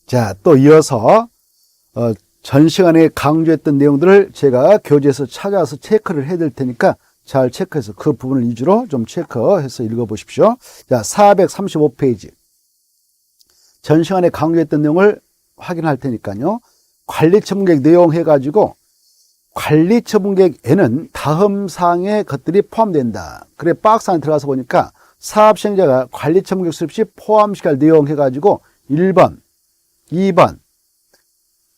자, 또 이어서 전 시간에 강조했던 내용들을 제가 교재에서 찾아와서 체크를 해드릴 테니까 잘 체크해서 그 부분을 위주로 좀 체크해서 읽어보십시오. 자, 435페이지. 전 시간에 강조했던 내용을 확인할 테니까요. 관리처분계획 내용 해가지고 관리처분계획에는 다음 사항의 것들이 포함된다. 그래 박스 안에 들어가서 보니까 사업시행자가 관리처분계획 수립 시 포함시켜야 할 내용 해가지고 1번, 2번,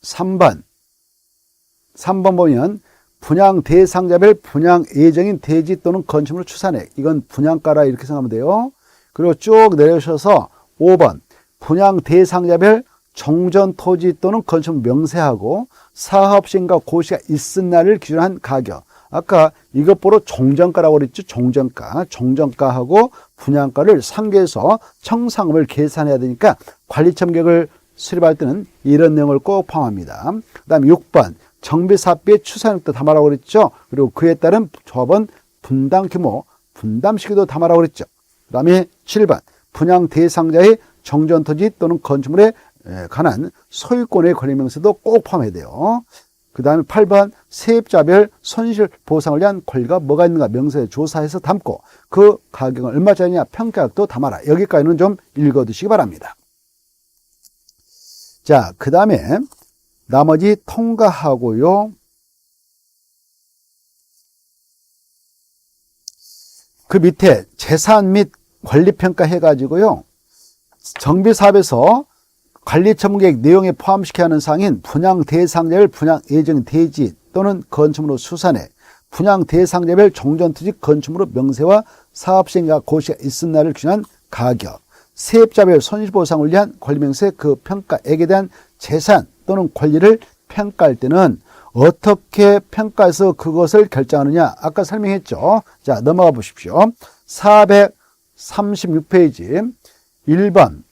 3번 보면 분양 대상자별 분양 예정인 대지 또는 건축물 추산액. 이건 분양가라 이렇게 생각하면 돼요. 그리고 쭉 내려오셔서 5번 분양 대상자별 종전 토지 또는 건축물 명세하고 사업시행과 고시가 있은 날을 기준으로 한 가격. 아까 이것 보러 종전가라고 그랬죠. 종전가하고 분양가를 상계해서 청산금을 계산해야 되니까 관리처분계획을 수립할 때는 이런 내용을 꼭 포함합니다. 그 다음에 6번 정비사업비의 추산액도 담아라고 그랬죠. 그리고 그에 따른 조합원 분담 규모, 분담 시기도 담아라고 그랬죠. 그 다음에 7번 분양 대상자의 정전토지 또는 건축물에 관한 소유권의 권리명세도 꼭 포함해야 돼요. 그 다음에 8번 세입자별 손실보상을 위한 권리가 뭐가 있는가 명세에 조사해서 담고 그 가격은 얼마짜리냐 평가액도 담아라. 여기까지는 좀 읽어두시기 바랍니다. 자, 그 다음에 나머지 통과하고요. 그 밑에 재산 및 권리평가 해가지고요. 정비사업에서 관리처분계획 내용에 포함시켜야 하는 사항인 분양 대상자별 분양 예정 대지 또는 건축물로 수산액, 분양 대상자별 종전토지 건축물로 명세와 사업시행과 고시가 있은 날을 기준한 가격, 세입자별 손실보상을 위한 권리명세 그 평가액에 대한 재산 또는 권리를 평가할 때는 어떻게 평가해서 그것을 결정하느냐 아까 설명했죠. 자, 넘어가 보십시오. 436페이지 1번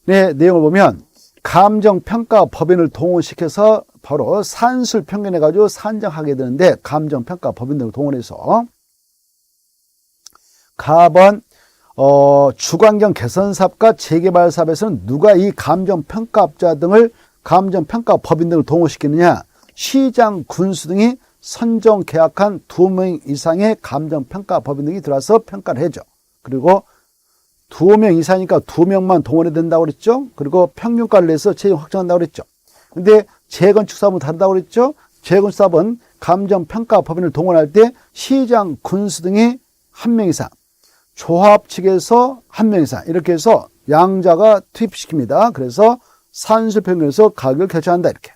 내용을 보면 감정평가 법인을 동원시켜서 바로 산술 평균해가지고 산정하게 되는데 감정평가 법인들을 동원해서 가번 주관경 개선사업과 재개발 사업에서는 누가 이 감정평가업자 등을 감정평가 법인 등을 동원시키느냐 시장 군수 등이 선정 계약한 2명 이상의 감정평가 법인 등이 들어와서 평가를 해줘. 그리고 2명 이상이니까 2명만 동원해야 된다고 그랬죠. 그리고 평균가를 내서 최종 확정한다고 그랬죠. 근데 재건축 사업은 다르다고 그랬죠. 재건축 사업은 감정평가 법인을 동원할 때 시장 군수 등이 1명 이상 조합 측에서 1명 이상 이렇게 해서 양자가 투입시킵니다. 그래서 산술평균에서 가격을 결정한다 이렇게.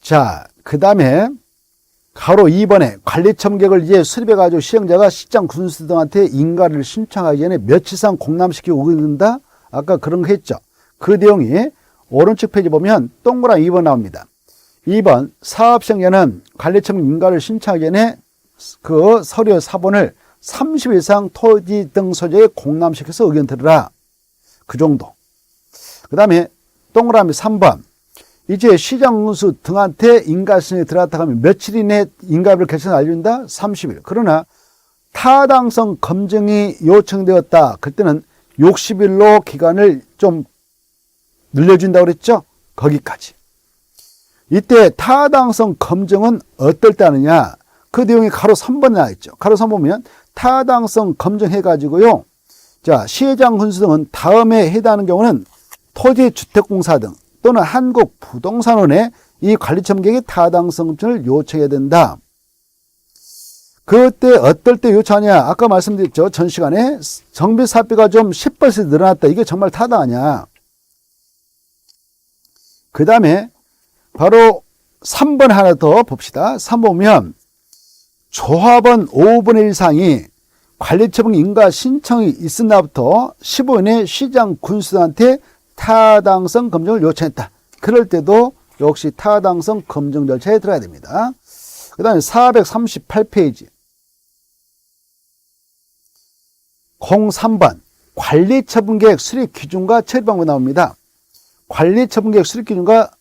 자, 그 다음에 가로 2번에 관리처분계획을 이제 수립해가지고 시행자가 시장 군수 등한테 인가를 신청하기 전에 며칠상 공람시키고 오는다. 아까 그런 거 했죠. 그 내용이 오른쪽 페이지 보면 동그라미 2번 나옵니다. 2번 사업시행자는 관리처분 인가를 신청하기 전에 그 서류 사본을 30일 이상 토지 등 소재에 공람시켜서 의견 들으라. 그 정도. 그 다음에 동그라미 3번 이제 시장 군수 등한테 인가 신청이 들어갔다 하면 며칠 이내 인가비를 결정을 알려준다? 30일. 그러나 타당성 검증이 요청되었다. 그때는 60일로 기간을 좀 늘려준다고 그랬죠? 거기까지. 이때 타당성 검증은 어떨 때 하느냐? 그 내용이 가로 3번에 나와 있죠. 가로 3번 보면 타당성 검증해가지고요. 자, 시장 군수 등은 다음에 해당하는 경우는 토지주택공사 등 또는 한국부동산원에 이 관리처분계획의 타당성 검증을 요청해야 된다. 그때 어떨 때 요청하냐? 아까 말씀드렸죠. 전 시간에 정비사업비가 좀 10% 늘어났다. 이게 정말 타당하냐? 그 다음에 바로 3번 하나 더 봅시다. 3번 보면 조합원 5분의 1 이상이 관리처분 인가 신청이 있은 날부터 15일 내 시장 군수한테 타당성 검증을 요청했다. 그럴 때도 역시 타당성 검증 절차에 들어야 됩니다. 그 다음에 438페이지 03번 관리처분계획 수립 기준과 처리 방법이 나옵니다. 관리처분계획 수립 기준과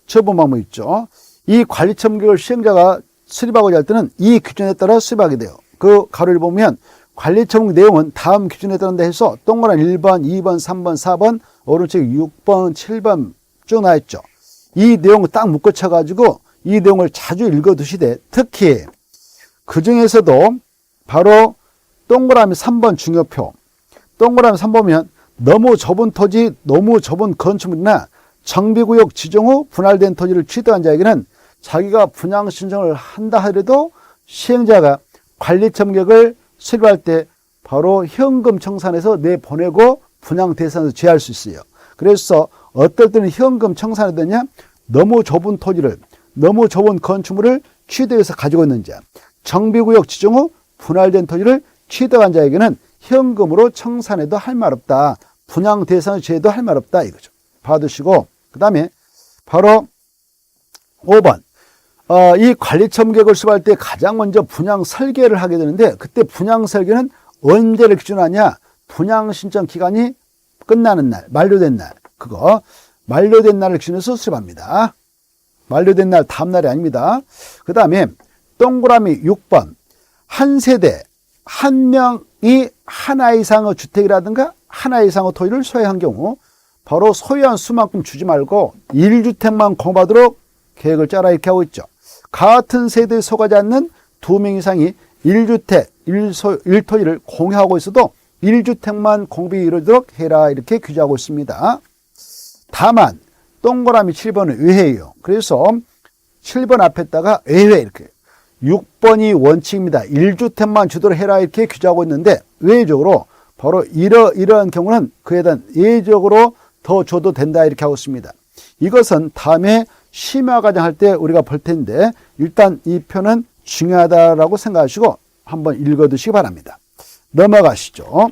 처분 방법이 있죠. 이 관리처분계획을 시행자가 수립하고자 할 때는 이 기준에 따라 수립하게 돼요. 그 가로를 보면 관리처분 내용은 다음 기준에 따른다 해서 동그란 1번, 2번, 3번, 4번, 오른쪽 6번, 7번 쭉 나있죠. 이 내용을 딱 묶어쳐가지고 이 내용을 자주 읽어두시되, 특히 그 중에서도 바로 동그라미 3번 중요표, 동그라미 3번이면 너무 좁은 토지, 너무 좁은 건축물이나 정비구역 지정 후 분할된 토지를 취득한 자에게는 자기가 분양 신청을 한다 하더라도 시행자가 관리청객을 수립할 때 바로 현금 청산해서 내보내고 분양 대상에서 제외할 수 있어요. 그래서 어떨 때는 현금 청산이 되냐, 너무 좁은 토지를, 너무 좁은 건축물을 취득해서 가지고 있는 자, 정비구역 지정 후 분할된 토지를 취득한 자에게는 현금으로 청산해도 할 말 없다, 분양 대상에서 제외도 할 말 없다, 이거죠. 봐두시고, 그 다음에 바로 5번. 이 관리청객을 수립할 때 가장 먼저 분양 설계를 하게 되는데, 그때 분양 설계는 언제를 기준하냐? 분양 신청 기간이 끝나는 날, 만료된 날, 그거 만료된 날을 기준해서 수립합니다. 만료된 날 다음 날이 아닙니다. 그 다음에 동그라미 6번. 한 세대 한 명이 하나 이상의 주택이라든가 하나 이상의 토지를 소유한 경우 바로 소유한 수만큼 주지 말고 1주택만 공부하도록 계획을 짜라, 이렇게 하고 있죠. 같은 세대에 속하지 않는 2명 이상이 1주택, 1토지를 공유하고 있어도 1주택만 공급이 이루어지도록 해라, 이렇게 규정하고 있습니다. 다만 동그라미 7번은 외회예요. 그래서 7번 앞에다가 외회, 이렇게 6번이 원칙입니다. 1주택만 주도록 해라, 이렇게 규정하고 있는데, 외적으로 바로 이러한 경우는 그에 대한 예외적으로 더 줘도 된다, 이렇게 하고 있습니다. 이것은 다음에 심화 과정 할 때 우리가 볼 텐데, 일단 이 표는 중요하다라고 생각하시고 한번 읽어두시기 바랍니다. 넘어가시죠.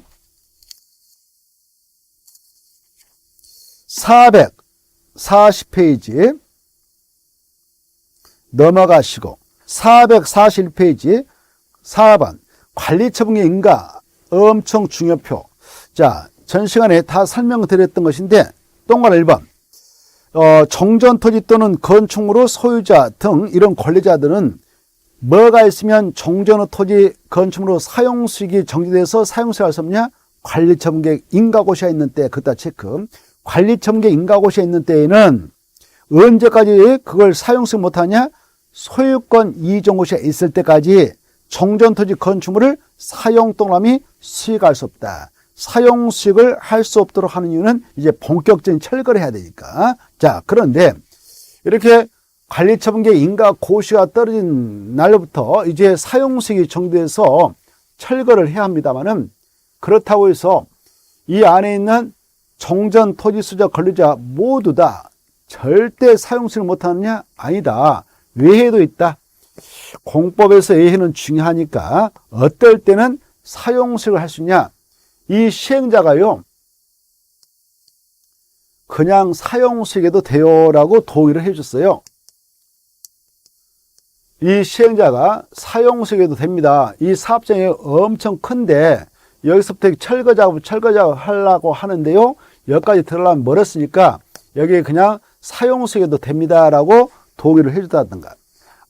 440페이지 넘어가시고 441페이지 4번 관리처분의 인가 엄청 중요표. 자, 전 시간에 다 설명드렸던 것인데, 동그란 1번 종전토지 또는 건축물의 소유자 등 이런 권리자들은 뭐가 있으면 종전의 토지 건축물의 사용수익이 정지돼서 사용수익할 수 없냐? 관리처분계획 인가고시가 있는 때, 그따 체크. 관리처분계획 인가고시가 있는 때에는 언제까지 그걸 사용수익 못하냐? 소유권 이전고시가 있을 때까지 종전토지 건축물을 사용동람이 수익할 수 없다. 사용수익을 할 수 없도록 하는 이유는 이제 본격적인 철거를 해야 되니까. 자, 그런데 이렇게 관리처분계획 인가고시가 떨어진 날로부터 이제 사용수익이 정지돼서 철거를 해야 합니다만은, 그렇다고 해서 이 안에 있는 종전토지수자 권리자 모두 다 절대 사용수익을 못하느냐? 아니다. 외해도 있다. 공법에서 외해는 중요하니까 어떨 때는 사용수익을 할 수 있냐? 이 시행자가요, 그냥 사용수익해도 돼요 라고 동의를 해줬어요. 이 시행자가 사용수익해도 됩니다. 이 사업장이 엄청 큰데 여기서부터 철거 작업 하려고 하는데요, 여기까지 들어가면 멀었으니까 여기 그냥 사용수익해도 됩니다 라고 동의를 해줬다든가,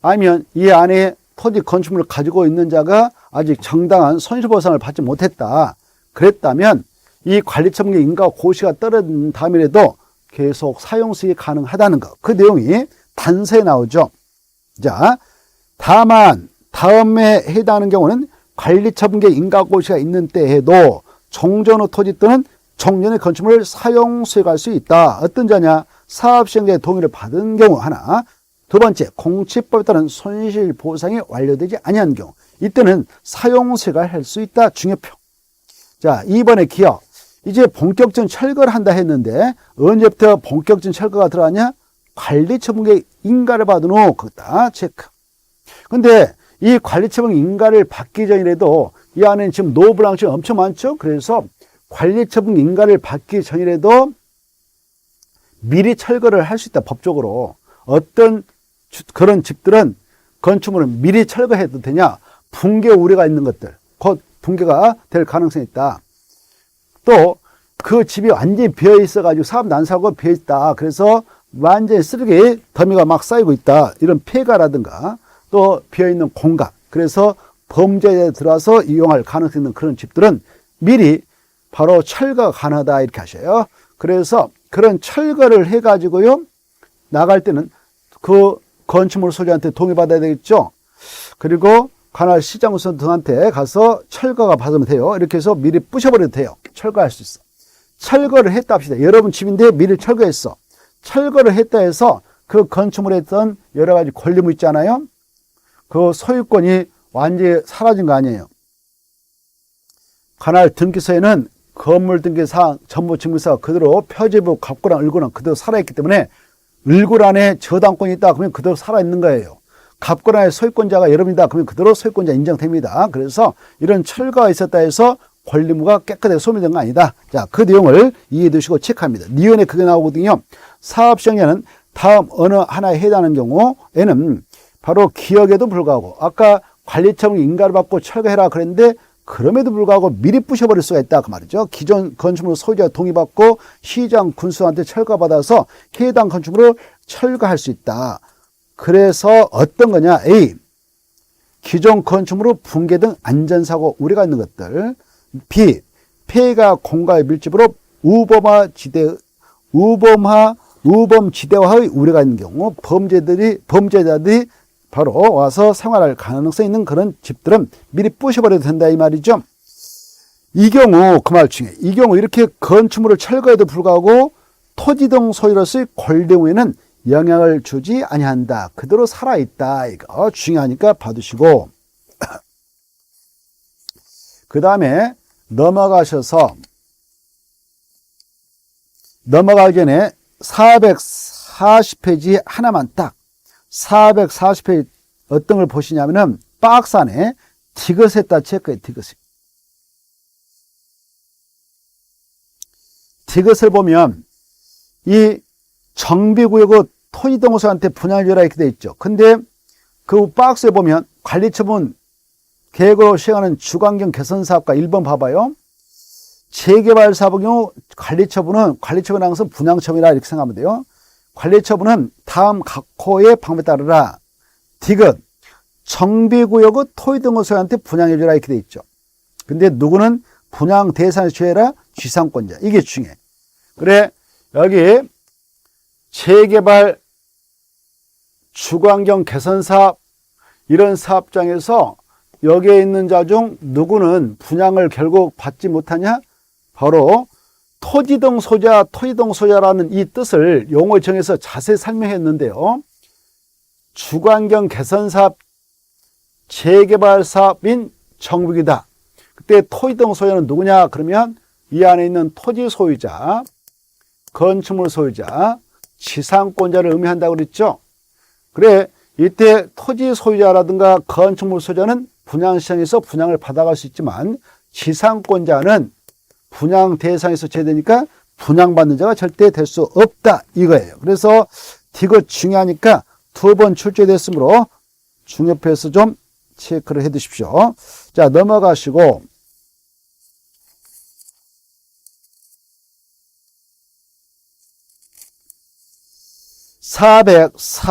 아니면 이 안에 토지 건축물을 가지고 있는 자가 아직 정당한 손실보상을 받지 못했다, 그랬다면 이 관리처분계획 인가고시가 떨어진 다음이라도 계속 사용수익이 가능하다는 것, 그 내용이 단서에 나오죠. 자, 다만 다음에 해당하는 경우는 관리처분계획 인가고시가 있는 때에도 종전의 토지 또는 종전의 건축물을 사용수익할 수 있다. 어떤 자냐? 사업시행자의 동의를 받은 경우 하나, 두 번째, 공치법에 따른 손실보상이 완료되지 아니한 경우, 이때는 사용수익을 할 수 있다. 중요표. 자, 2번의 기업. 이제 본격적인 철거를 한다 했는데 언제부터 본격적인 철거가 들어가냐? 관리처분계획 인가를 받은 후, 그다 체크. 근데 이 관리처분 인가를 받기 전이라도 이 안에는 지금 노블랑시가 엄청 많죠. 그래서 관리처분 인가를 받기 전이라도 미리 철거를 할 수 있다, 법적으로. 어떤 그런 집들은 건축물은 미리 철거해도 되냐? 붕괴 우려가 있는 것들, 곧 붕괴가 될 가능성이 있다. 또 그 집이 완전히 비어 있어 가지고 사업 난사고 비어 있다, 그래서 완전히 쓰레기 더미가 막 쌓이고 있다, 이런 폐가라든가 또 비어있는 공간, 그래서 범죄에 들어와서 이용할 가능성이 있는 그런 집들은 미리 바로 철거가 가능하다 이렇게 하셔요. 그래서 그런 철거를 해가지고요, 나갈 때는 그 건축물 소유자한테 동의받아야 되겠죠. 그리고 관할 시장군 등한테 가서 철거가 받으면 돼요. 이렇게 해서 미리 부셔버려도 돼요. 철거할 수 있어. 철거를 했다 합시다. 여러분 집인데 미리 철거했어. 철거를 했다 해서 그 건축물에 있던 여러 가지 권리물 있잖아요. 그 소유권이 완전히 사라진 거 아니에요. 관할 등기소에는 건물 등기사항 전부 증빙서가 그대로 표지부 갑구랑 을구랑 그대로 살아있기 때문에 을구란에 저당권이 있다 그러면 그대로 살아있는 거예요. 갑구란의 소유권자가 여러분이다 그러면 그대로 소유권자 인정됩니다. 그래서 이런 철거가 있었다 해서 권리무가 깨끗하게 소멸된 거 아니다. 자, 그 내용을 이해해 두시고 체크합니다. 니은에 그게 나오거든요. 사업시행자는 다음 어느 하나에 해당하는 경우에는 바로 기억에도 불구하고 아까 관리처분 인가를 받고 철거해라 그랬는데 그럼에도 불구하고 미리 부셔버릴 수가 있다 그 말이죠. 기존 건축물 소유자 동의받고 시장 군수한테 철거받아서 해당 건축물을 철거할 수 있다. 그래서 어떤 거냐? A. 기존 건축물로 붕괴 등 안전사고 우려가 있는 것들. B. 폐가 공가의 밀집으로 우범지대화의 우려가 있는 경우 범죄자들이 바로 와서 생활할 가능성이 있는 그런 집들은 미리 부셔버려도 된다 이 말이죠. 이 경우 그 말 중에 이 경우 이렇게 건축물을 철거해도 불구하고 토지 등 소유로서의 권리무에는 영향을 주지 아니한다. 그대로 살아있다. 이거 중요하니까 봐두시고 그 다음에 넘어가기 전에 440페이지 하나만 딱 440페이지 어떤 걸 보시냐면은 박스 안에 디귿했다 체크해. 디귿을 보면 이 정비구역의 토지동호소한테 분양주라 이렇게 돼 있죠. 근데 그 박스에 보면 관리처분 계획으로 시행하는 주관경 개선사업과 1번 봐봐요. 재개발 사업의 경우 관리처분은 항상 분양처분이라 이렇게 생각하면 돼요. 관리처분은 다음 각 호의 방법에 따르라. 디귿 정비구역의 토지동호소한테 분양해주라 이렇게 돼 있죠. 근데 누구는 분양 대상에 취해라 지상권자. 이게 중요해. 그래 여기 재개발 주관경 개선사업 이런 사업장에서 여기에 있는 자 중 누구는 분양을 결국 받지 못하냐? 바로 토지동 소자라는 이 뜻을 용어 정해서 자세히 설명했는데요. 주관경 개선사업 재개발 사업인 정부이다. 그때 토지동 소유자는 누구냐? 그러면 이 안에 있는 토지 소유자, 건축물 소유자, 지상권자를 의미한다고 그랬죠. 그래 이때 토지 소유자라든가 건축물 소유자는 분양시장에서 분양을 받아갈 수 있지만 지상권자는 분양 대상에서 제외되니까 분양받는 자가 절대 될 수 없다 이거예요. 그래서 디귿 중요하니까 두 번 출제됐으므로 중요표에서 좀 체크를 해 두십시오. 자 넘어가시고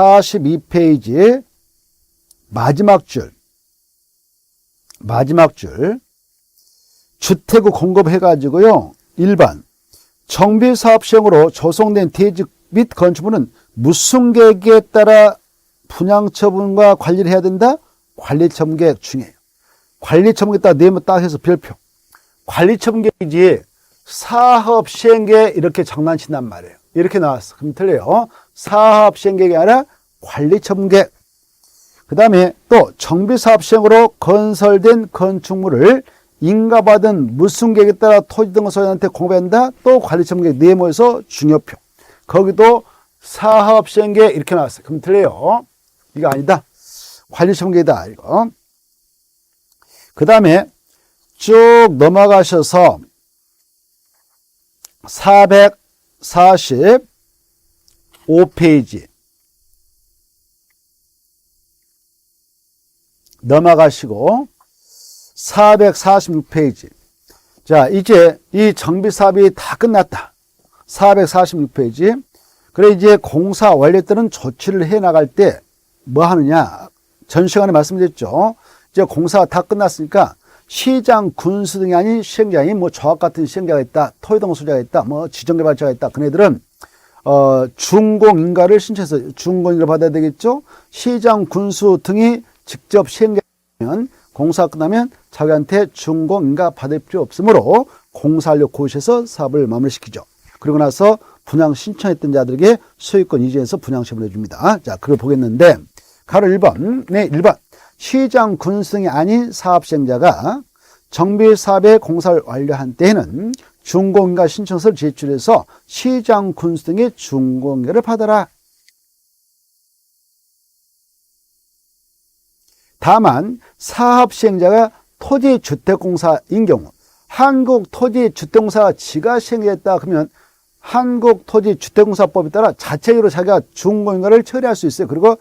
442페이지 마지막 줄 주택을 공급해가지고요. 1번 정비사업 시행으로 조성된 대지 및 건축물은 무슨 계획에 따라 분양처분과 관리를 해야 된다? 관리처분 계획 중요해요. 관리처분 계획에 따라 네모 딱 해서 별표. 관리처분 계획이지 사업 시행 계획 이렇게 장난친단 말이에요. 이렇게 나왔어. 그럼 틀려요. 사업 시행 계획이 아니라 관리처분 계획. 그 다음에 또 정비사업 시행으로 건설된 건축물을 인가받은 무슨 계획에 따라 토지 등 소유자한테 공급한다. 또 관리처분 계획 네모에서 중요표. 거기도 사업 시행 계획 이렇게 나왔어요. 그럼 틀려요. 이거 아니다. 관리처분 계획이다. 이거. 그 다음에 쭉 넘어가셔서 445페이지 넘어가시고 446페이지. 자, 이제 이 정비사업이 다 끝났다. 446페이지. 그래 이제 공사 완료되는 조치를 해 나갈 때 뭐 하느냐? 전 시간에 말씀드렸죠. 이제 공사가 다 끝났으니까 시장, 군수 등이 아닌 시행자인 뭐 저와 같은 시행자가 있다, 토지동소자가 있다, 뭐 지정개발자가 있다. 그네들은 준공인가를 신청해서 준공인가를 받아야 되겠죠. 시장, 군수 등이 직접 시행자면 공사가 끝나면 자기한테 준공인가 받을 필요 없으므로 공사하려 고시해서 사업을 마무리시키죠. 그리고 나서 분양 신청했던 자들에게 소유권 이전해서 분양 처분해 줍니다. 자, 그걸 보겠는데 가로 1번. 네, 1번. 시장, 군수 등이 아닌 사업 시행자가 정비 사업의 공사를 완료한 때에는 준공인가 신청서를 제출해서 시장, 군수 등의 준공인가를 받아라. 다만 사업 시행자가 토지주택공사인 경우 한국토지주택공사가 지가 시행했다 그러면 한국토지주택공사법에 따라 자체적으로 자기가 준공인가를 처리할 수 있어요. 그리고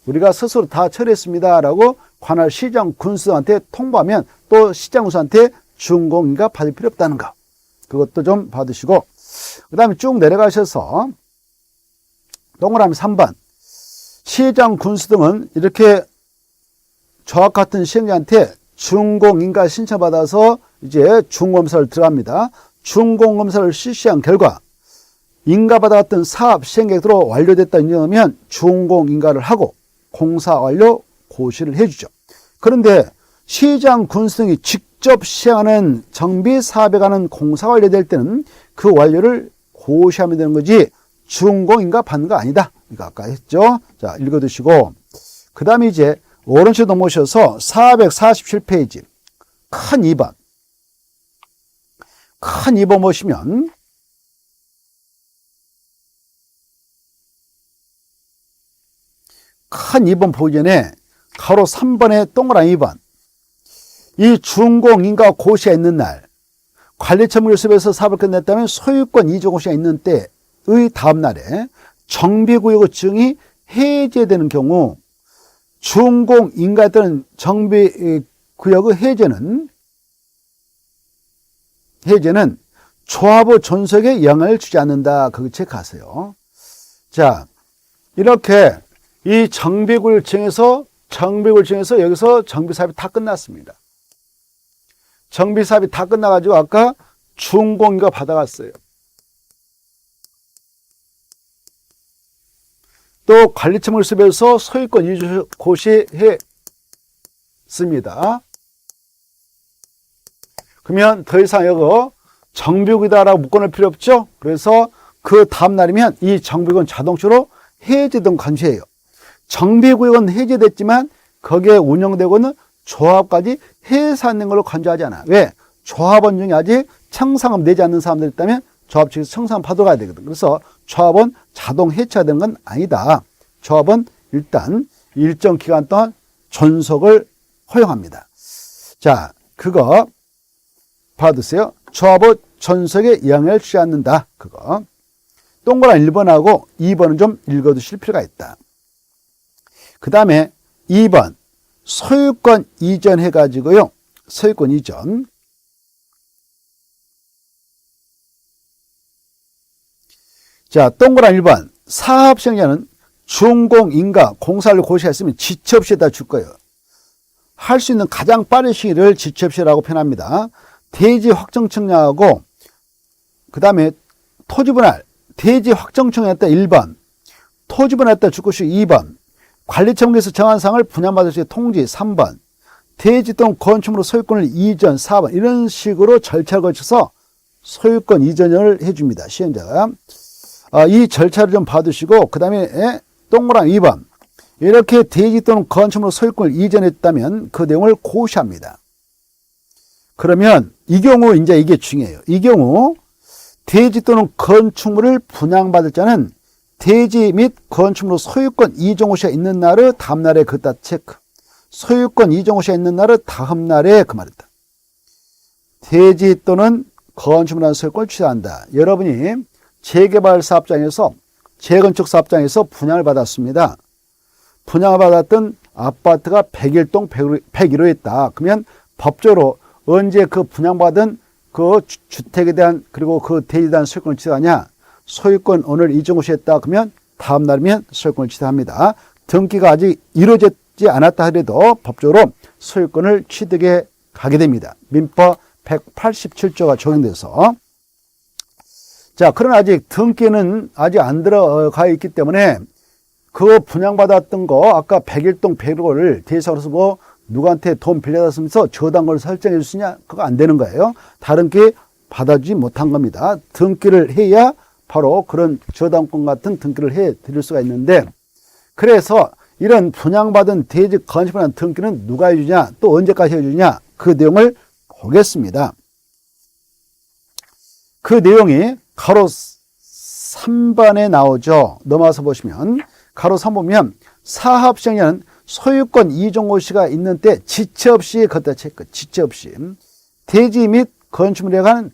우리가 스스로 다 처리했습니다 라고 관할 시장, 군수한테 통보하면 또 시장, 군수한테 준공인가 받을 필요 없다는 거. 그것도 좀 받으시고 그 다음에 쭉 내려가셔서 동그라미 3번. 시장, 군수 등은 이렇게 저와 같은 시행자한테 준공인가 신청받아서 이제 준공검사를 들어갑니다. 준공검사를 실시한 결과 인가받아왔던 사업 시행계획대로 완료됐다 인정하면 준공인가를 하고 공사 완료 고시를 해주죠. 그런데 시장, 군수 등이 직접 시행하는 정비 사업에 관한 공사가 완료될 때는 그 완료를 고시하면 되는 거지 준공인가 받는 거 아니다. 이거 아까 했죠. 자, 읽어두시고 그 다음에 이제 오른쪽 넘어오셔서 447페이지 큰 2번. 큰 2번 보시면 큰 2번 보기 전에 가로 3번에 동그라미 2번. 이 준공인가 고시가 있는 날 관리처분 교섭에서 사업을 끝냈다면 소유권 이전 고시가 있는 때의 다음 날에 정비구역의 지정이 해제되는 경우 준공인가에 따른 정비구역의 해제는 조합의 존속에 영향을 주지 않는다. 그거 체크하세요. 자, 이렇게 이 정비구역을 정해서 여기서 정비사업이 다 끝났습니다. 정비사업이 다 끝나가지고 아까 준공인가 받아갔어요. 또 관리처분을 수배해서 소유권 이전 고시했습니다. 그러면 더 이상 이거 정비구역이다라고 묶어놓을 필요 없죠. 그래서 그 다음 날이면 이 정비구역은 자동적으로 해제된 관시예요. 정비구역은 해제됐지만 거기에 운영되고는 조합까지 해산된 걸로 간주하지 않아. 왜? 조합원 중에 아직 청산금 내지 않는 사람들이 있다면 조합 측에서 청산금 받아가야 되거든. 그래서 조합원 자동 해체가 되는 건 아니다. 조합은 일단 일정 기간 동안 존속을 허용합니다. 자, 그거 받으세요. 조합의 존속에 영향을 주지 않는다. 그거. 동그란 1번하고 2번은 좀 읽어두실 필요가 있다. 그 다음에 2번 소유권 이전 해가지고요. 소유권 이전. 자, 동그란 1번 사업 시행자는 준공인가 공사를 고시했으면 지체 없이 다 줄 거예요. 할 수 있는 가장 빠른 시기를 지체 없이라고 표현합니다. 대지 확정 청약하고 그 다음에 토지 분할 대지 확정 청약했다 1번 토지 분할했다 주거시 2번 관리청에서 정한 사항을 분양받을 수 있는 통지 3번 대지 또는 건축물로 소유권을 이전 4번 이런 식으로 절차를 거쳐서 소유권 이전을 해줍니다. 시행자가. 이 절차를 좀 봐두시고 그 다음에 동그라미 2번 이렇게 대지 또는 건축물로 소유권을 이전했다면 그 내용을 고시합니다. 그러면 이 경우 이제 이게 중요해요. 이 경우 대지 또는 건축물을 분양받을 자는 대지 및 건축물로 소유권 이전 고시가 있는 날의 다음 날에 그다 체크. 소유권 이전 고시가 있는 날의 다음 날에 그 말이다. 대지 또는 건축물이라는 소유권을 취소한다. 여러분이 재개발 사업장에서 재건축 사업장에서 분양을 받았습니다. 분양을 받았던 아파트가 101동 101호에 있다. 그러면 법적으로 언제 그 분양받은 그 주택에 대한 그리고 그 대지에 대한 소유권을 취소하냐? 소유권 오늘 이전 고시했다. 그러면 다음 날이면 소유권을 취소합니다. 등기가 아직 이루어졌 하지 않았다 하더라도 법적으로 소유권을 취득해 가게 됩니다. 민법 187조가 적용돼서. 자, 그러나 아직 등기는 아직 안 들어가 있기 때문에 그 분양받았던 거 아까 101동 101호를 대상으로서 뭐 누구한테 돈 빌려줬으면서 저당권을 설정해 주시냐? 그거 안 되는 거예요. 다른 게 받아주지 못한 겁니다. 등기를 해야 바로 그런 저당권 같은 등기를 해 드릴 수가 있는데, 그래서 이런 분양받은 대지 건축에 관한 등기는 누가 해주냐, 또 언제까지 해주냐, 그 내용을 보겠습니다. 그 내용이 가로 3번에 나오죠. 넘어와서 보시면 가로 3 보면 사업시행자는 소유권 이종호 씨가 있는 때 지체 없이 걷다 체크, 지체 없이 대지 및 건축물에 관한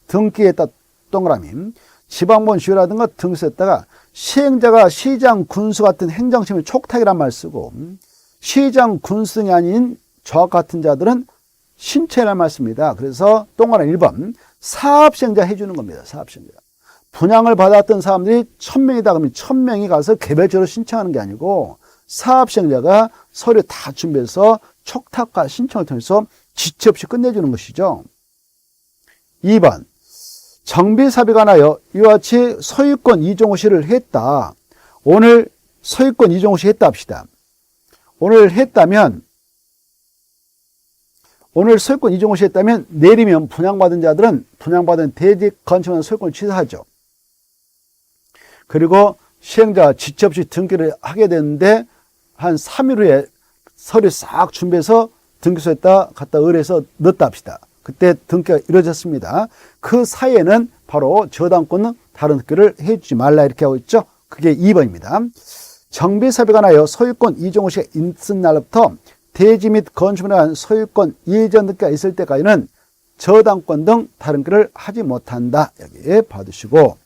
등기에다 동그라미 지방본 주요라든가 등수했다가 시행자가 시장 군수 같은 행정시민 촉탁이란 말 쓰고 시장 군수 등이 아닌 저와 같은 자들은 신체란 말 씁니다. 그래서 동그라미 1번 사업시행자 해주는 겁니다. 사업시행자. 분양을 받았던 사람들이 1000명이다 그러면 1000명이 가서 개별적으로 신청하는 게 아니고 사업시행자가 서류 다 준비해서 촉탁과 신청을 통해서 지체 없이 끝내주는 것이죠. 2번 정비사비가 나여 이와 같이 소유권 이종호 시를 했다. 오늘 소유권 이종호 시 했다 합시다. 오늘 소유권 이종호 시 했다면 내리면 분양받은 자들은 분양받은 대지 건축물의 소유권을 취소하죠. 그리고 시행자가 지체 없이 등기를 하게 되는데 한 3일 후에 서류 싹 준비해서 등기소에다 갖다 의뢰해서 넣었다 합시다. 그때 등기가 이루어졌습니다. 그 사이에는 바로 저당권은 다른 등기를 해주지 말라 이렇게 하고 있죠. 그게 2번입니다. 정비사비가 나여 소유권 이종호 씨가 있은 날부터 대지 및 건축물에 관한 소유권 이전 등기가 있을 때까지는 저당권 등 다른 등기를 하지 못한다. 여기에 받으시고,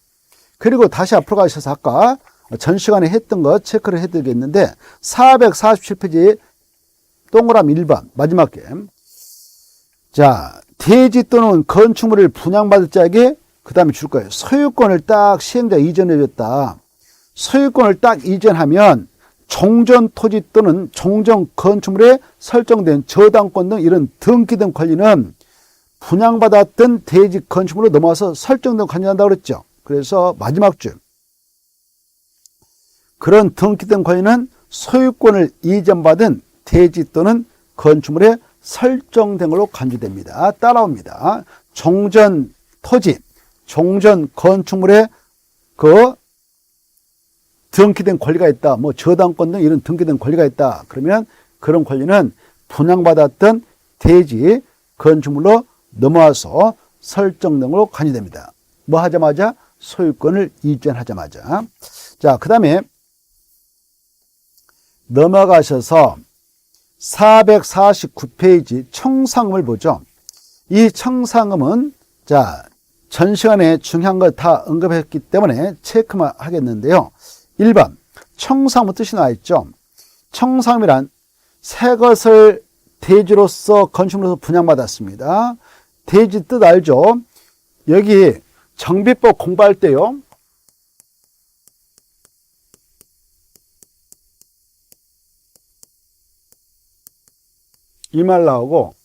그리고 다시 앞으로 가셔서 아까 전 시간에 했던 거 체크를 해드리겠는데 447페이지 동그라미 1번 마지막 게, 자, 대지 또는 건축물을 분양받을 자에게 그 다음에 줄 거예요. 소유권을 딱 시행자가 이전해 줬다. 소유권을 딱 이전하면 종전 토지 또는 종전 건축물에 설정된 저당권 등 이런 등기된 권리는 분양받았던 대지 건축물로 넘어와서 설정된 관리한다고 그랬죠. 그래서 마지막 줄, 그런 등기된 권리는 소유권을 이전받은 대지 또는 건축물에 설정된 걸로 간주됩니다. 따라옵니다. 종전 토지, 종전 건축물에 그 등기된 권리가 있다. 뭐 저당권 등 이런 등기된 권리가 있다. 그러면 그런 권리는 분양받았던 대지 건축물로 넘어와서 설정된 걸로 간주됩니다. 뭐 하자마자? 소유권을 이전하자마자. 자, 그 다음에 넘어가셔서 449페이지 청상음을 보죠. 이 청상음은 자, 전 시간에 중요한 거 다 언급했기 때문에 체크만 하겠는데요. 1번 청상음 뜻이 나와 있죠. 청상음이란 새 것을 대지로서 건축물로서 분양받았습니다. 대지 뜻 알죠? 여기 정비법 공부할 때요, 이 말 나오고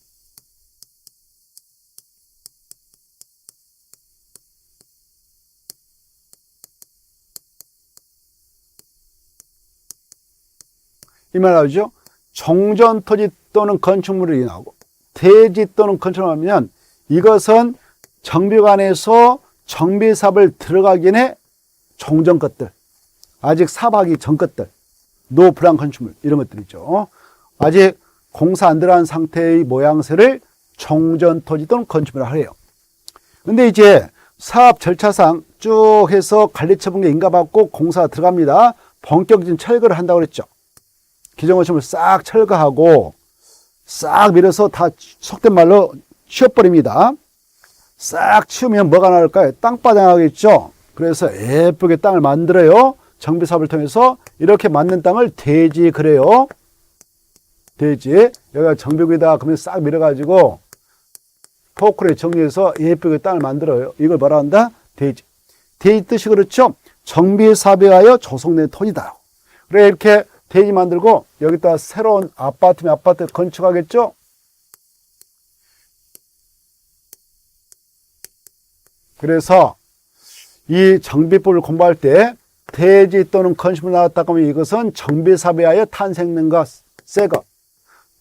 이 말 나오죠. 종전 토지 또는 건축물이 나오고 대지 또는 건축물을 하면 이것은 정비관에서 정비사업을 들어가기 전에 종전 것들, 아직 사업하기 전 것들, 노브란 건축물 이런 것들이죠. 아직 공사 안 들어간 상태의 모양새를 종전 토지 또는 건축물이라고 해요. 근데 이제 사업 절차상 쭉 해서 관리처분계 인가받고 공사가 들어갑니다. 본격적인 철거를 한다고 그랬죠. 기존 건축물 싹 철거하고 싹 밀어서 다 속된 말로 치워버립니다. 싹 치우면 뭐가 나올까요? 땅바닥 나오겠죠. 그래서 예쁘게 땅을 만들어요. 정비사업을 통해서 이렇게 만든 땅을 대지 그래요. 대지. 여기가 정비구이다 그러면 싹 밀어가지고 포크레 정리해서 예쁘게 땅을 만들어요. 이걸 뭐라 한다? 대지. 대지 뜻이 그렇죠. 정비사업에 하여 조성된 토지다. 그래 이렇게 대지 만들고 여기다 새로운 아파트 건축하겠죠? 그래서 이 정비법을 공부할 때 대지 또는 건축물 나왔다고 하면 이것은 정비사업에 하여 탄생된 것, 새 것.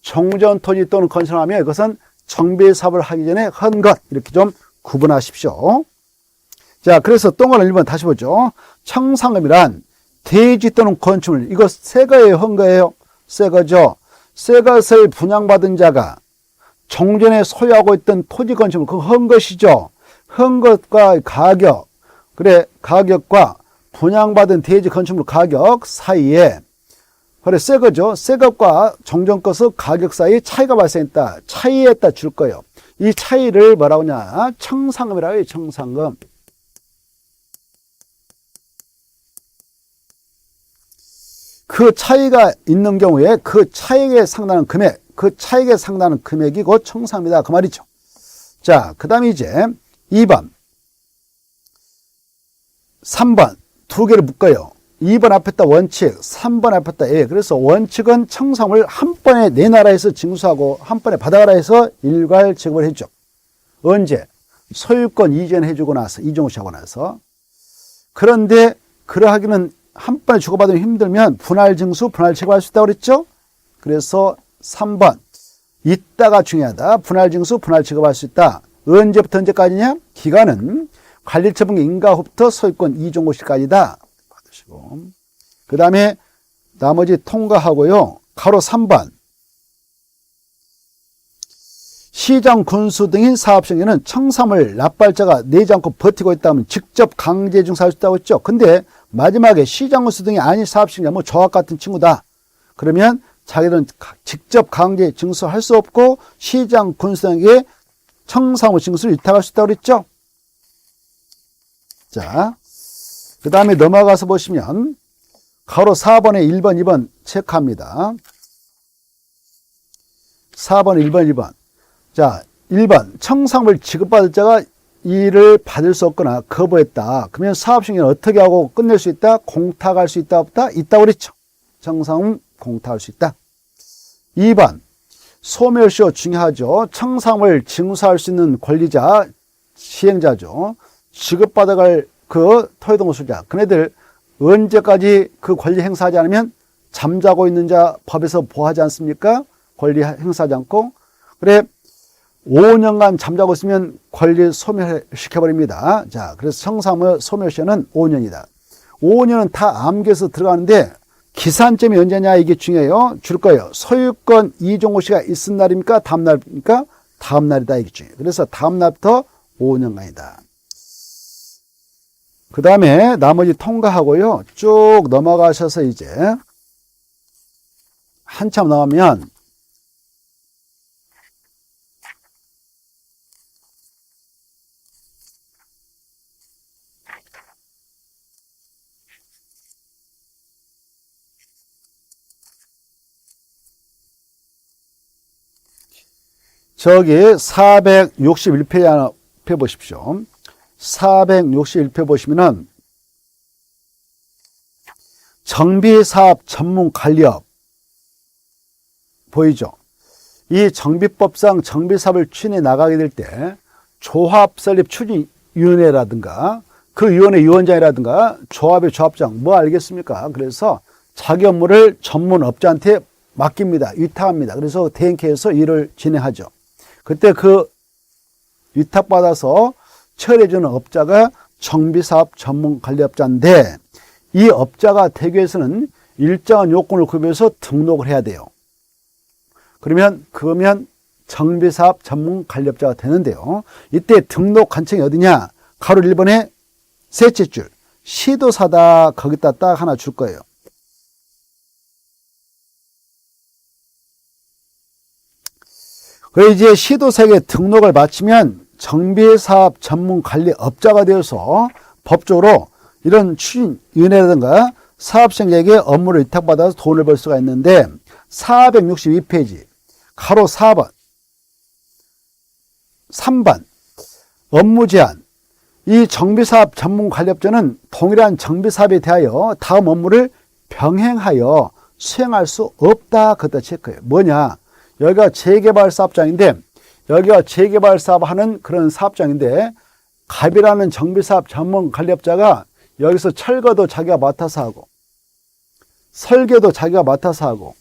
종전 토지 또는 건축을 하면 이것은 정비사업을 하기 전에 헌 것. 이렇게 좀 구분하십시오. 자, 그래서 동그란 1번 다시 보죠. 청상금이란 대지 또는 건축물, 이거 새 거예요, 헌 거예요? 새 거죠. 새 것을 분양받은 자가 종전에 소유하고 있던 토지 건축물, 그거 헌 것이죠. 헌 것과 가격, 그래, 가격과 분양받은 대지 건축물 가격 사이에, 그래, 새 거죠. 새 것과 종전 것의 가격 사이에 차이가 발생했다. 차이에다 줄 거예요. 이 차이를 뭐라고 하냐? 청상금이라고 해요, 청상금. 그 차이가 있는 경우에 그 차익에 상당한 금액, 그 차익에 상당한 금액이 곧 청상금이다. 그 말이죠. 자, 그 다음에 이제 2번, 3번 두 개를 묶어요. 2번 앞에다 원칙, 3번 앞에다 예. 그래서 원칙은 청상금을 한 번에 내 나라에서 징수하고 한 번에 바다가라에서 일괄 지급을 해줘. 언제? 소유권 이전해주고 나서, 이종시하고 나서. 그런데 그러하기는 한 번에 주고받으면 힘들면 분할 징수, 분할 지급할 수 있다고 그랬죠? 그래서 3번. 이따가 중요하다. 분할 징수, 분할 지급할 수 있다. 언제부터 언제까지냐? 기간은 관리처분 인가 후부터 소유권 이종고 시까지다. 받으시고. 그 다음에 나머지 통과하고요. 가로 3번. 시장 군수 등인 사업시행에는 청삼을 납발자가 내지 않고 버티고 있다면 직접 강제 징수할 수 있다고 했죠. 근데 마지막에 시장 군수 등이 아닌 사업시행자, 뭐 저와 같은 친구다. 그러면 자기들은 직접 강제 징수할 수 없고 시장 군수 등에게 청사무 징수를 위탁할 수 있다고 그랬죠. 자, 그 다음에 넘어가서 보시면 가로 4번에 1번, 2번 체크합니다. 4번, 1번, 2번. 자, 1번 청상물 지급받을 자가 이를 받을 수 없거나 거부했다. 그러면 사업시행은 어떻게 하고 끝낼 수 있다? 공탁할 수 있다, 없다? 있다고 그랬죠. 청상은 공탁할 수 있다. 2번 소멸시효 중요하죠. 청상을 징수할 수 있는 권리자, 시행자죠. 지급받아갈 그 토해동호 소유자. 그네들 언제까지 그 권리 행사하지 않으면 잠자고 있는 자 법에서 보호하지 않습니까? 권리 행사하지 않고. 그래, 5년간 잠자고 있으면 권리 소멸시켜버립니다. 자, 그래서 청상의 소멸시효는 5년이다. 5년은 다 암기해서 들어가는데 기산점이 언제냐 이게 중요해요. 줄 거예요. 소유권 이종고 시가 있은 날입니까? 다음 날입니까? 다음 날이다 이게 중요해요. 그래서 다음 날부터 5년간이다. 그 다음에 나머지 통과하고요. 쭉 넘어가셔서 이제 한참 나오면 저기 461페이지 하나 펴보십시오. 461페이지 보시면은 정비사업 전문관리업 보이죠? 이 정비법상 정비사업을 추진해 나가게 될 때 조합 설립 추진위원회라든가 그 위원회 위원장이라든가 조합의 조합장 뭐 알겠습니까? 그래서 자기 업무를 전문업자한테 맡깁니다. 위탁합니다. 그래서 대행해서 일을 진행하죠. 그때 그 위탁받아서 처리해주는 업자가 정비사업 전문관리업자인데 이 업자가 되기 위해서는 일정한 요건을 구비해서 등록을 해야 돼요. 그러면 정비사업 전문관리업자가 되는데요. 이때 등록 관청이 어디냐? 가로 1번에 셋째 줄 시도사다. 거기다 딱 하나 줄 거예요. 그 이제 시도사에게 등록을 마치면 정비사업 전문관리업자가 되어서 법적으로 이런 추진위원회라든가 사업시행자에게 업무를 위탁받아서 돈을 벌 수가 있는데 462페이지 가로 4번 3번 업무 제한. 이 정비사업 전문관리업자는 동일한 정비사업에 대하여 다음 업무를 병행하여 수행할 수 없다. 그것도 체크해요. 뭐냐? 여기가 재개발 사업장인데, 여기가 재개발 사업하는 그런 사업장인데, 갑이라는 정비사업 전문 관리업자가 여기서 철거도 자기가 맡아서 하고, 설계도 자기가 맡아서 하고,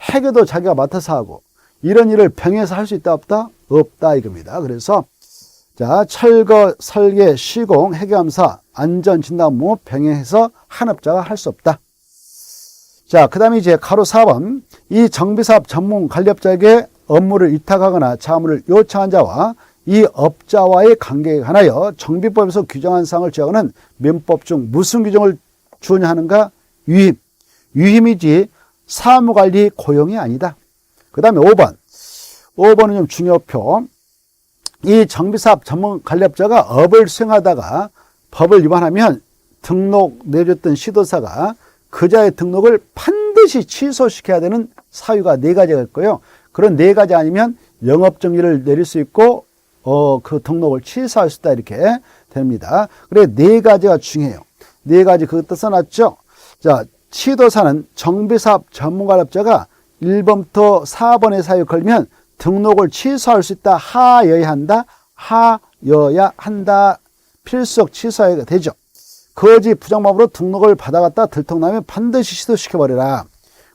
해계도 자기가 맡아서 하고, 이런 일을 병행해서 할 수 있다 없다? 없다 이겁니다. 그래서 자, 철거, 설계, 시공, 해계감사, 안전진단 업무 병행해서 한 업자가 할 수 없다. 자, 그 다음에 이제 가로 4번. 이 정비사업 전문 관리업자에게 업무를 위탁하거나 자문을 요청한 자와 이 업자와의 관계에 관하여 정비법에서 규정한 사항을 지하고는 민법 중 무슨 규정을 준하는가? 유임. 유임이지 사무관리 고용이 아니다. 그 다음에 5번. 5번은 좀 중요표. 이 정비사업 전문 관리업자가 업을 수행하다가 법을 위반하면 등록 내줬던 시도사가 그자의 등록을 반드시 취소시켜야 되는 사유가 4가지가 있고요. 그런 4가지 아니면 영업정지를 내릴 수 있고 그 등록을 취소할 수 있다 이렇게 됩니다. 그래 4가지가 중요해요. 4가지 그것도 써놨죠. 자, 시도사는 정비사업 전문관리업자가 1번부터 4번의 사유에 걸리면 등록을 취소할 수 있다. 하여야 한다. 하여야 한다. 필수적 취소가 되죠. 거짓 부정법으로 등록을 받아갔다 들통나면 반드시 취소시켜버려라.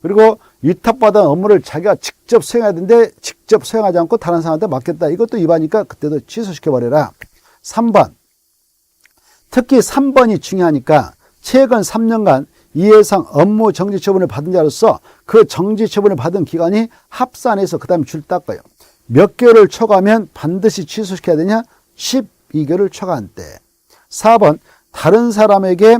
그리고 위탁받은 업무를 자기가 직접 수행해야 되는데 직접 수행하지 않고 다른 사람한테 맡겼다. 이것도 위반이니까 그때도 취소시켜버려라. 3번. 특히 3번이 중요하니까 최근 3년간 이해상 업무 정지 처분을 받은 자로서 그 정지 처분을 받은 기간이 합산해서 그 다음에 줄 닦아요. 몇 개월을 초과하면 반드시 취소시켜야 되냐? 12개월을 초과한 때. 4번. 다른 사람에게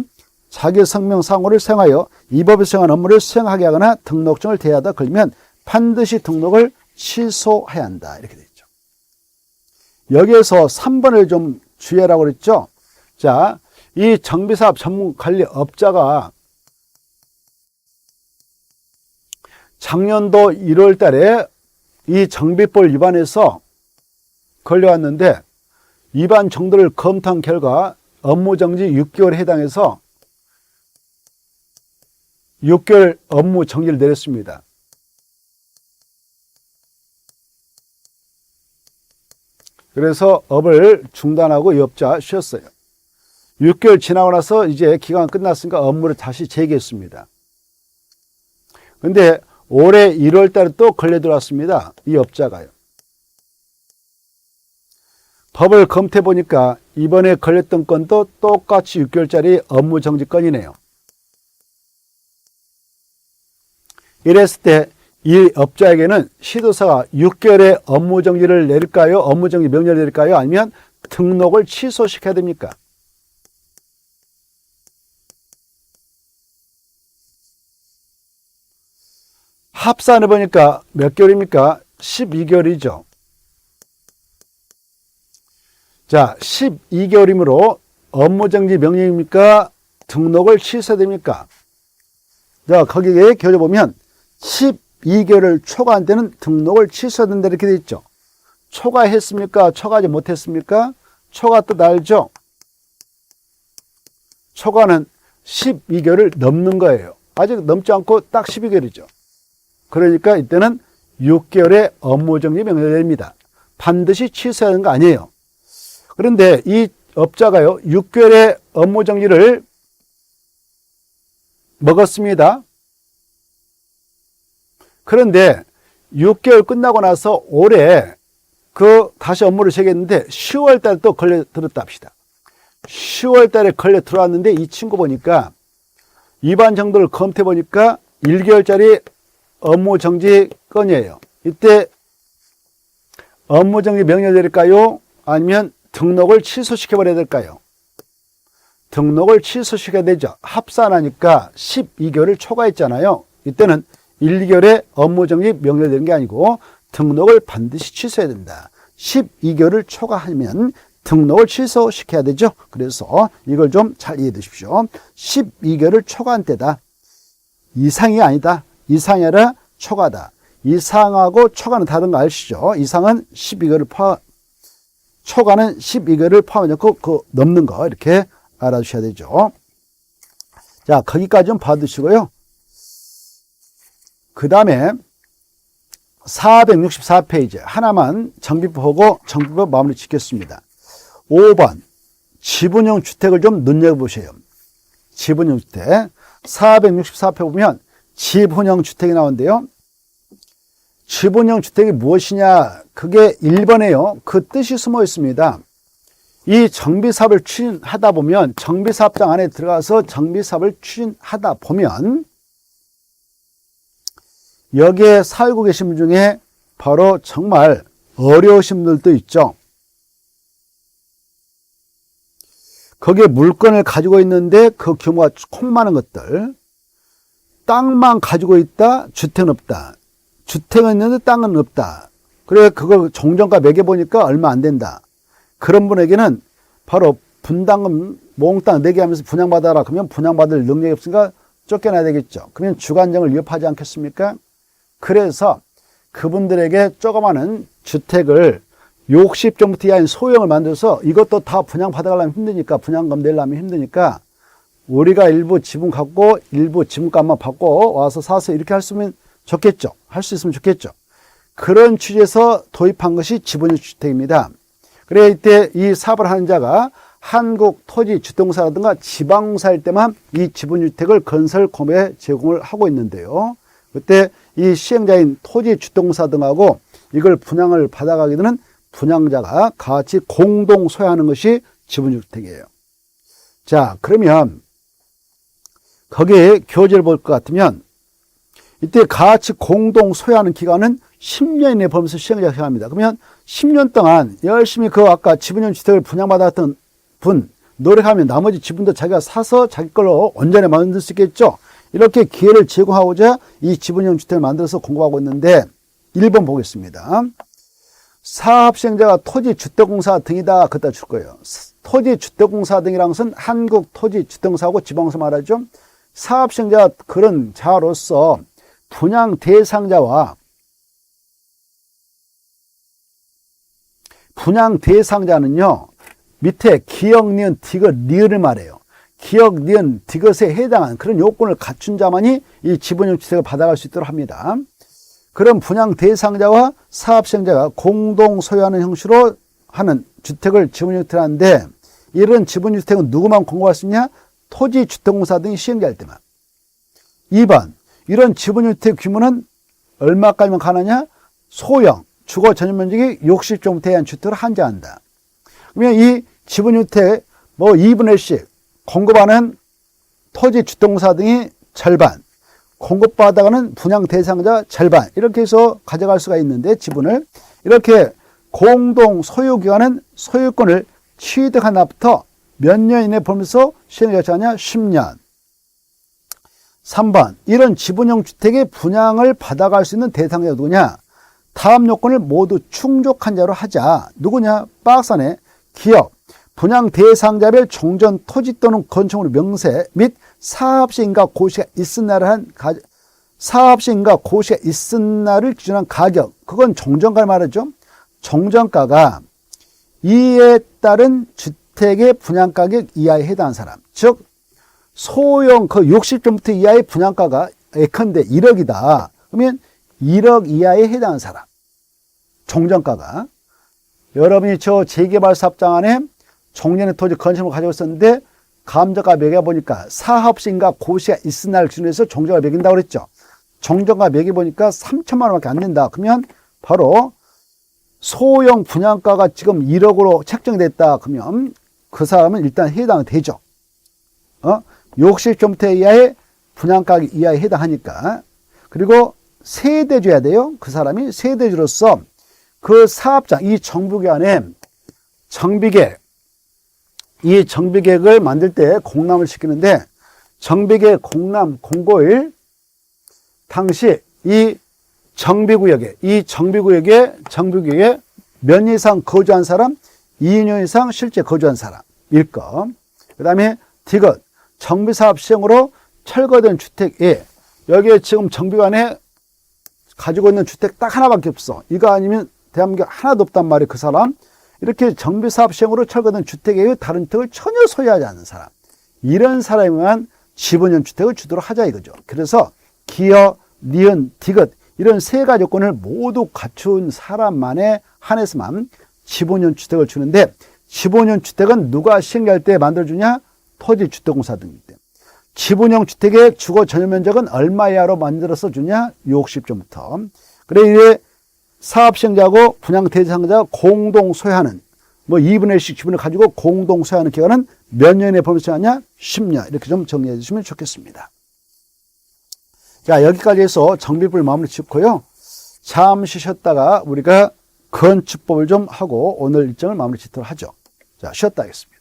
자기 성명상호를 사용하여 이 법에 수행한 업무를 수행하게 하거나 등록증을 대하다 걸리면 반드시 등록을 취소해야 한다. 이렇게 되어 있죠. 여기에서 3번을 좀 주의하라고 그랬죠. 자, 이 정비사업 전문관리업자가 작년도 1월 달에 이 정비법 위반해서 걸려왔는데 위반 정도를 검토한 결과 업무정지 6개월에 해당해서 6개월 업무 정지를 내렸습니다. 그래서 업을 중단하고 이 업자 쉬었어요. 6개월 지나고 나서 이제 기간 끝났으니까 업무를 다시 재개했습니다. 근데 올해 1월 달에 또 걸려 들어왔습니다. 이 업자가요. 법을 검토해 보니까 이번에 걸렸던 건도 똑같이 6개월짜리 업무 정지 건이네요. 이랬을 때 이 업자에게는 시도사가 6개월의 업무 정지를 내릴까요? 업무 정지 명령을 내릴까요? 아니면 등록을 취소시켜야 됩니까? 합산해 보니까 몇 개월입니까? 12개월이죠. 자, 12개월이므로 업무정지 명령입니까? 등록을 취소해야 됩니까? 자, 거기에 겨뤄보면 12개월을 초과한 때는 등록을 취소해야 된다 이렇게 되어 있죠. 초과했습니까? 초과하지 못했습니까? 초과 뜻 알죠? 초과는 12개월을 넘는 거예요. 아직 넘지 않고 딱 12개월이죠. 그러니까 이때는 6개월의 업무정지 명령을 내립니다. 반드시 취소해야 하는 거 아니에요. 그런데 이 업자가요, 6개월의 업무정지를 먹었습니다. 그런데 6개월 끝나고 나서 올해 다시 업무를 재개했는데 10월 달에 또 걸려 들었다 합시다. 10월 달에 걸려 들어왔는데 이 친구 보니까 위반 정도를 검토해 보니까 1개월짜리 업무정지 건이에요. 이때 업무정지 명령 내릴까요? 아니면 등록을 취소시켜버려야 될까요? 등록을 취소시켜야 되죠. 합산하니까 12개월을 초과했잖아요. 이때는 1개월의 업무정지 명령 내는 게 아니고 등록을 반드시 취소해야 된다. 12개월을 초과하면 등록을 취소시켜야 되죠. 그래서 이걸 좀 잘 이해해 두십시오. 12개월을 초과한 때다. 이상이 아니다. 이상이 아니라 초과다. 이상하고 초과는 다른 거 아시죠? 이상은 12개월을 초과는 12개월을 포함하지 않고 넘는 거 이렇게 알아두셔야 되죠. 자, 거기까지 좀 봐두시고요. 그 다음에 464페이지 하나만 정비법 보고 정비법 마무리 짓겠습니다. 5번 지분형 주택을 좀 눈여겨보세요. 지분형 주택 464페이지 보면 지분형 주택이 나오는데요. 지분형 주택이 무엇이냐, 그게 1번에요. 그 뜻이 숨어 있습니다. 이 정비사업을 추진하다 보면, 정비사업장 안에 들어가서 정비사업을 추진하다 보면 여기에 살고 계신 분 중에 바로 정말 어려우신 분들도 있죠. 거기에 물건을 가지고 있는데 그 규모가 콩 많은 것들, 땅만 가지고 있다, 주택은 없다. 주택은 있는데 땅은 없다. 그래, 그걸 종전가 매겨보니까 얼마 안 된다. 그런 분에게는 바로 분담금 몽땅 내게 하면서 분양받아라. 그러면 분양받을 능력이 없으니까 쫓겨나야 되겠죠. 그러면 주관정을 위협하지 않겠습니까? 그래서 그분들에게 조그마한 주택을 60평부터 이하인 소형을 만들어서 이것도 다 분양받아가려면 힘드니까, 분양금 내려면 힘드니까 우리가 일부 지분 갖고 일부 지분값만 받고 와서 사서 이렇게 할 수 있으면 좋겠죠. 할 수 있으면 좋겠죠. 그런 취지에서 도입한 것이 지분형 주택입니다. 그래, 이때 이 사업을 하는 자가 한국토지주택공사라든가 지방공사일 때만 이 지분주택을 건설 공매에 제공을 하고 있는데요. 그때 이 시행자인 토지주택공사 등하고 이걸 분양을 받아가게 되는 분양자가 같이 공동 소유하는 것이 지분주택이에요. 자, 그러면 거기에 교재를 볼 것 같으면 이때 같이 공동 소유하는 기간은 10년 이내 범위에서 시행자가 시행합니다. 그러면 10년 동안 열심히 그 아까 지분형 주택을 분양받았던 분 노력하면 나머지 지분도 자기가 사서 자기 걸로 온전히 만들 수 있겠죠. 이렇게 기회를 제공하고자 이 지분형 주택을 만들어서 공급하고 있는데 1번 보겠습니다. 사업시행자가 토지주택공사 등이다. 그따 줄 거예요. 토지주택공사 등이라는 것은 한국토지주택공사하고 지방공사 말하죠. 사업시행자가 그런 자로서 분양 대상자와 분양 대상자는요, 밑에 기역, 니은, 디귿, 리을을 말해요. 기역, 니은, 디귿에 해당한 그런 요건을 갖춘 자만이 이 지분형 주택을 받아갈 수 있도록 합니다. 그런 분양 대상자와 사업시행자가 공동 소유하는 형식으로 하는 주택을 지분형 주택을 하는데, 이런 지분형 주택은 누구만 공급할 수 있냐? 토지주택공사 등이 시행자일 때만. 2번, 이런 지분형 주택 규모는 얼마까지만 가느냐? 소형, 주거 전용 면적이 60평부터 대한 주택을 한정한다. 그러면 이 지분형 주택 2분의 1씩 공급하는 토지주택공사 등이 절반, 공급받아가는 분양 대상자 절반, 이렇게 해서 가져갈 수가 있는데, 지분을 이렇게 공동 소유기간은 소유권을 취득한 날부터 몇 년 이내 범위에서 시행자가 하냐? 10년. 3번, 이런 지분형 주택의 분양을 받아갈 수 있는 대상자가 누구냐? 다음 요건을 모두 충족한 자로 하자. 누구냐? 박스 안에 기업, 분양 대상자별 종전 토지 또는 건축물 명세 및 사업시행과 고시가 있은 날을 사업시행과 고시가 있은 날을 기준한 가격, 그건 종전가를 말하죠. 종전가가 이에 따른 주택의 분양가격 이하에 해당하는 사람, 즉 소형 그 60평부터 이하의 분양가가 예컨대 1억이다. 그러면 1억 이하에 해당하는 사람, 종전가가. 여러분이 저 재개발 사업장 안에 종전의 토지 건축물을 가지고 있었는데 감정가 매겨보니까 사업시행과 고시가 있은 날을 기준으로 해서 종전가 매긴다고 그랬죠. 종전가 매겨보니까 3천만 원밖에 안 된다. 그러면 바로 소형 분양가가 지금 1억으로 책정이 됐다. 그러면 그 사람은 일단 해당되죠. 60평부터 이하의 분양가 이하에 해당하니까. 그리고 세대주야 돼요. 그 사람이 세대주로서 그 사업장, 이 정비계획안에 이 정비계획을 만들 때 공람을 시키는데, 정비계획 공람 공고일 당시 이 정비구역에 몇 년 이상 거주한 사람, 2년 이상 실제 거주한 사람, 일거. 그 다음에 디귿, 정비사업 시행으로 철거된 주택에, 여기에 지금 정비관에 가지고 있는 주택 딱 하나밖에 없어. 이거 아니면 대한민국 하나도 없단 말이에요. 그 사람. 이렇게 정비사업 시행으로 철거된 주택에 다른 주택을 전혀 소유하지 않는 사람. 이런 사람에만 지분형 주택을 주도록 하자 이거죠. 그래서 기여, 니은, 디귿 이런 세 가지 요건을 모두 갖춘 사람만에 한해서만 집5년 주택을 주는데 집5년 주택은 누가 시행할 때 만들어주냐? 토지주택공사 등기 때. 집5년 주택의 주거 전용 면적은 얼마 이하로 만들어서 주냐? 60제곱미터. 그래 이래 사업 시행자하고 분양 대상자가 공동 소유하는 2분의 1씩 지분을 가지고 공동 소유하는 기간은 몇 년에 범위서 하냐? 10년. 이렇게 좀 정리해 주시면 좋겠습니다. 자, 여기까지 해서 정비법을 마무리 짓고요. 잠시 쉬었다가 우리가 건축법을 좀 하고 오늘 일정을 마무리 짓도록 하죠. 자, 쉬었다 하겠습니다.